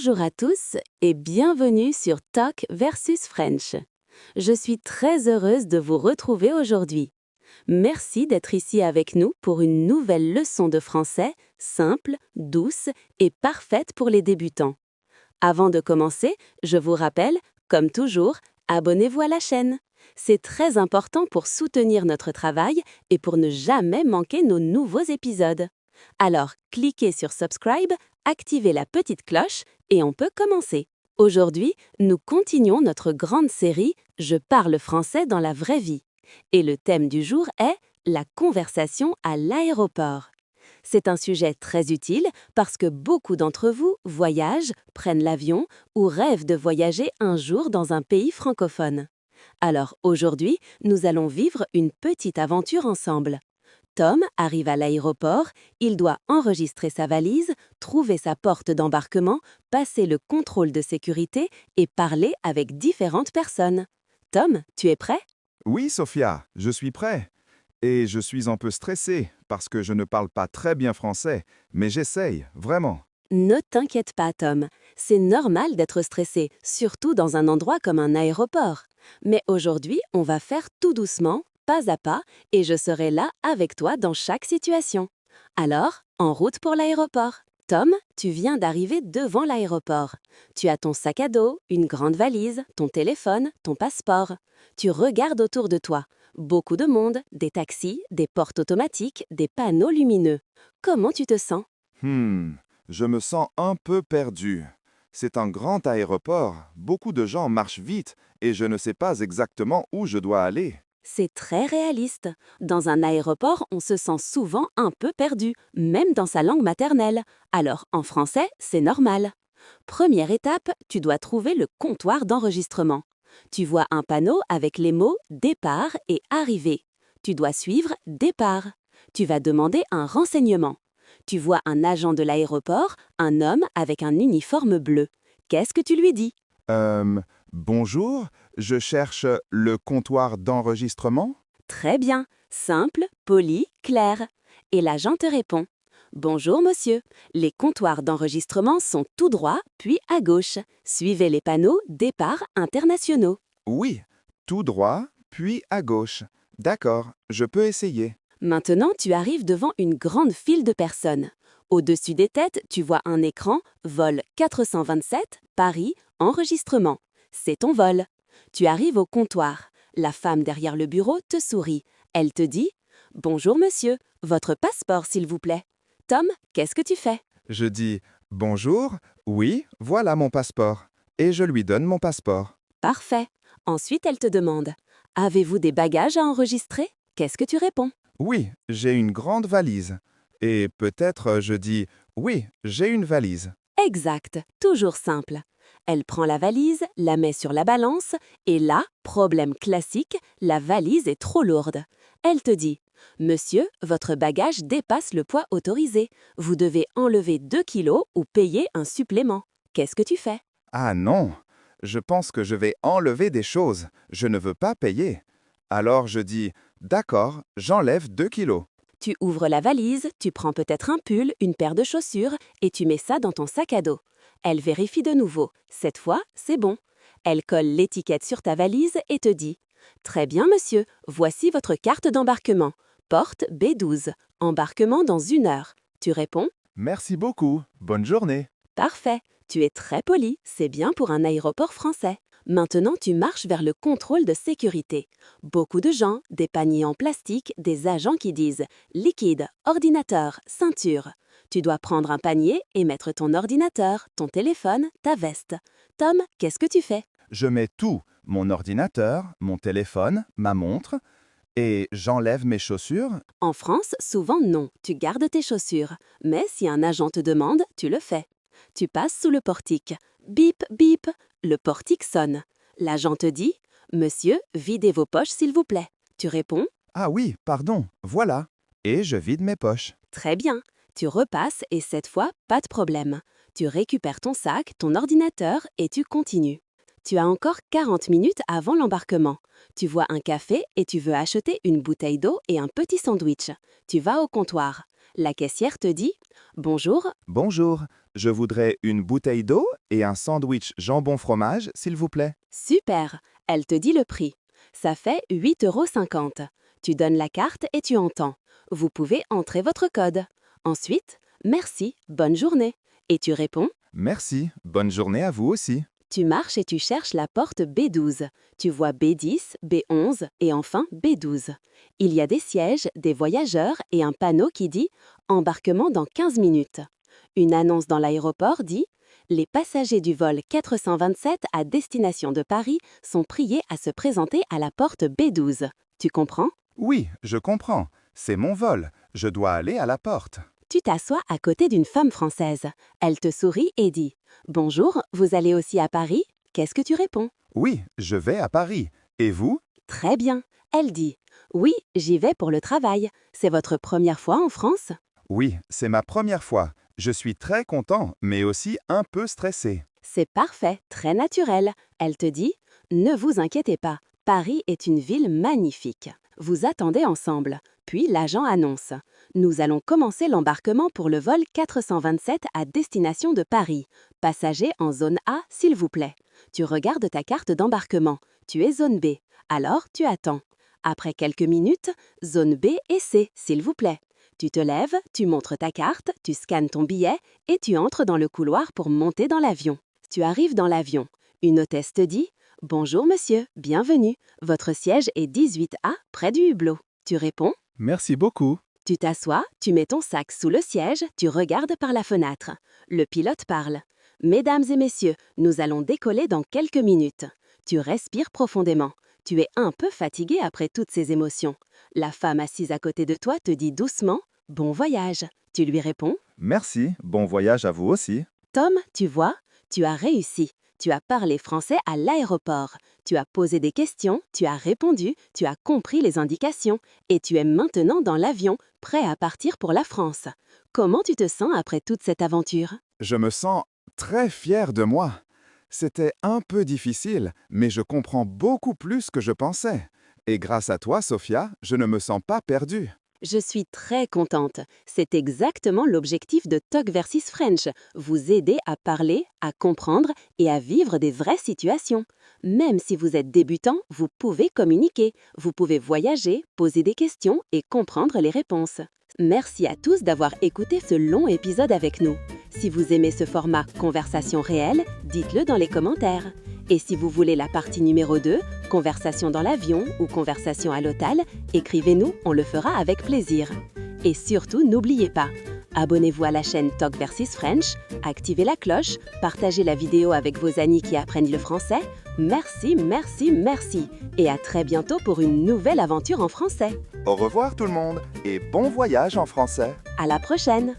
Bonjour à tous et bienvenue sur Talk versus French. Je suis très heureuse de vous retrouver aujourd'hui. Merci d'être ici avec nous pour une nouvelle leçon de français simple, douce et parfaite pour les débutants. Avant de commencer, je vous rappelle, comme toujours, abonnez-vous à la chaîne. C'est très important pour soutenir notre travail et pour ne jamais manquer nos nouveaux épisodes. Alors, cliquez sur Subscribe, activez la petite cloche et on peut commencer. Aujourd'hui, nous continuons notre grande série Je parle français dans la vraie vie. Et le thème du jour est la conversation à l'aéroport. C'est un sujet très utile parce que beaucoup d'entre vous voyagent, prennent l'avion ou rêvent de voyager un jour dans un pays francophone. Alors aujourd'hui, nous allons vivre une petite aventure ensemble. Tom arrive à l'aéroport, il doit enregistrer sa valise, trouver sa porte d'embarquement, passer le contrôle de sécurité et parler avec différentes personnes. Tom, tu es prêt? Oui, Sophia, je suis prêt. Et je suis un peu stressé parce que je ne parle pas très bien français, mais j'essaye, vraiment. Ne t'inquiète pas, Tom. C'est normal d'être stressé, surtout dans un endroit comme un aéroport. Mais aujourd'hui, on va faire tout doucement, pas à pas, et je serai là avec toi dans chaque situation. Alors, en route pour l'aéroport. Tom, tu viens d'arriver devant l'aéroport. Tu as ton sac à dos, une grande valise, ton téléphone, ton passeport. Tu regardes autour de toi. Beaucoup de monde, des taxis, des portes automatiques, des panneaux lumineux. Comment tu te sens? Je me sens un peu perdu. C'est un grand aéroport, beaucoup de gens marchent vite et je ne sais pas exactement où je dois aller. C'est très réaliste. Dans un aéroport, on se sent souvent un peu perdu, même dans sa langue maternelle. Alors, en français, c'est normal. Première étape, tu dois trouver le comptoir d'enregistrement. Tu vois un panneau avec les mots départ et arrivée. Tu dois suivre départ. Tu vas demander un renseignement. Tu vois un agent de l'aéroport, un homme avec un uniforme bleu. Qu'est-ce que tu lui dis? Euh, Bonjour, je cherche le comptoir d'enregistrement. Très bien, simple, poli, clair. Et l'agent te répond. Bonjour monsieur, les comptoirs d'enregistrement sont tout droit, puis à gauche. Suivez les panneaux départ internationaux. Oui, tout droit, puis à gauche. D'accord, je peux essayer. Maintenant, tu arrives devant une grande file de personnes. Au-dessus des têtes, tu vois un écran Vol 427, Paris, enregistrement. C'est ton vol. Tu arrives au comptoir. La femme derrière le bureau te sourit. Elle te dit Bonjour monsieur, votre passeport s'il vous plaît. Tom, qu'est-ce que tu fais? Je dis bonjour, oui, voilà mon passeport. Et je lui donne mon passeport. Parfait. Ensuite, elle te demande Avez-vous des bagages à enregistrer? Qu'est-ce que tu réponds? Oui, j'ai une grande valise. Et peut-être je dis oui, j'ai une valise. Exact, toujours simple. Elle prend la valise, la met sur la balance, et là, problème classique, la valise est trop lourde. Elle te dit Monsieur, votre bagage dépasse le poids autorisé. Vous devez enlever 2 kilos ou payer un supplément. Qu'est-ce que tu fais? Ah non, je pense que je vais enlever des choses. Je ne veux pas payer. Alors je dis d'accord, j'enlève 2 kilos. Tu ouvres la valise, tu prends peut-être un pull, une paire de chaussures, et tu mets ça dans ton sac à dos. Elle vérifie de nouveau. Cette fois, c'est bon. Elle colle l'étiquette sur ta valise et te dit Très bien, monsieur, voici votre carte d'embarquement. Porte B12. Embarquement dans 1 heure. Tu réponds Merci beaucoup, bonne journée. Parfait. Tu es très poli, c'est bien pour un aéroport français. Maintenant, tu marches vers le contrôle de sécurité. Beaucoup de gens, des paniers en plastique, des agents qui disent liquide, ordinateur, ceinture. Tu dois prendre un panier et mettre ton ordinateur, ton téléphone, ta veste. Tom, qu'est-ce que tu fais? Je mets tout, mon ordinateur, mon téléphone, ma montre, et j'enlève mes chaussures. En France, souvent non, tu gardes tes chaussures. Mais si un agent te demande, tu le fais. Tu passes sous le portique. Bip, bip. Le portique sonne. L'agent te dit Monsieur, videz vos poches s'il vous plaît. Tu réponds Ah oui, pardon, voilà. Et je vide mes poches. Très bien. Tu repasses et cette fois, pas de problème. Tu récupères ton sac, ton ordinateur et tu continues. Tu as encore 40 minutes avant l'embarquement. Tu vois un café et tu veux acheter une bouteille d'eau et un petit sandwich. Tu vas au comptoir. La caissière te dit « Bonjour, Bonjour, je voudrais une bouteille d'eau et un sandwich jambon-fromage, s'il vous plaît. super !» Elle te dit le prix. Ça fait 8,50 €. Tu donnes la carte et tu entends. Vous pouvez entrer votre code. Ensuite, merci, bonne journée. Et tu réponds. Merci, bonne journée à vous aussi. Tu marches et tu cherches la porte B12. Tu vois B10, B11 et enfin B12. Il y a des sièges, des voyageurs et un panneau qui dit « Embarquement dans 15 minutes ». Une annonce dans l'aéroport dit « Les passagers du vol 427 à destination de Paris sont priés à se présenter à la porte B12 ». Tu comprends? Oui, je comprends. C'est mon vol. Je dois aller à la porte. Tu t'assois à côté d'une femme française. Elle te sourit et dit « Bonjour, vous allez aussi à Paris ?» Qu'est-ce que tu réponds? Oui, je vais à Paris. Et vous? Très bien. Elle dit « Oui, j'y vais pour le travail. C'est votre première fois en France ?» Oui, c'est ma première fois. Je suis très content, mais aussi un peu stressé. C'est parfait, très naturel. Elle te dit « Ne vous inquiétez pas, Paris est une ville magnifique. » Vous attendez ensemble. Puis l'agent annonce « Nous allons commencer l'embarquement pour le vol 427 à destination de Paris. Passagers en zone A, s'il vous plaît. » Tu regardes ta carte d'embarquement. Tu es zone B. Alors tu attends. Après quelques minutes, zone B et C, s'il vous plaît. Tu te lèves, tu montres ta carte, tu scannes ton billet et tu entres dans le couloir pour monter dans l'avion. Tu arrives dans l'avion. Une hôtesse te dit « Bonjour monsieur, bienvenue. Votre siège est 18A, près du hublot. » Tu réponds. Merci beaucoup. Tu t'assois, tu mets ton sac sous le siège, tu regardes par la fenêtre. Le pilote parle. « Mesdames et messieurs, nous allons décoller dans quelques minutes. » Tu respires profondément. Tu es un peu fatigué après toutes ces émotions. La femme assise à côté de toi te dit doucement « Bon voyage ». Tu lui réponds. Merci, bon voyage à vous aussi. Tom, tu vois, tu as réussi. Tu as parlé français à l'aéroport. Tu as posé des questions, tu as répondu, tu as compris les indications et tu es maintenant dans l'avion, prêt à partir pour la France. Comment tu te sens après toute cette aventure? Je me sens très fier de moi. C'était un peu difficile, mais je comprends beaucoup plus que je pensais. Et grâce à toi, Sophia, je ne me sens pas perdu. Je suis très contente. C'est exactement l'objectif de Talk versus French, vous aider à parler, à comprendre et à vivre des vraies situations. Même si vous êtes débutant, vous pouvez communiquer, vous pouvez voyager, poser des questions et comprendre les réponses. Merci à tous d'avoir écouté ce long épisode avec nous. Si vous aimez ce format conversation réelle, dites-le dans les commentaires. Et si vous voulez la partie numéro 2, conversation dans l'avion ou conversation à l'hôtel, écrivez-nous, on le fera avec plaisir. Et surtout, n'oubliez pas, abonnez-vous à la chaîne Talk versus French, activez la cloche, partagez la vidéo avec vos amis qui apprennent le français. Merci, merci, merci. Et à très bientôt pour une nouvelle aventure en français. Au revoir tout le monde et bon voyage en français. À la prochaine!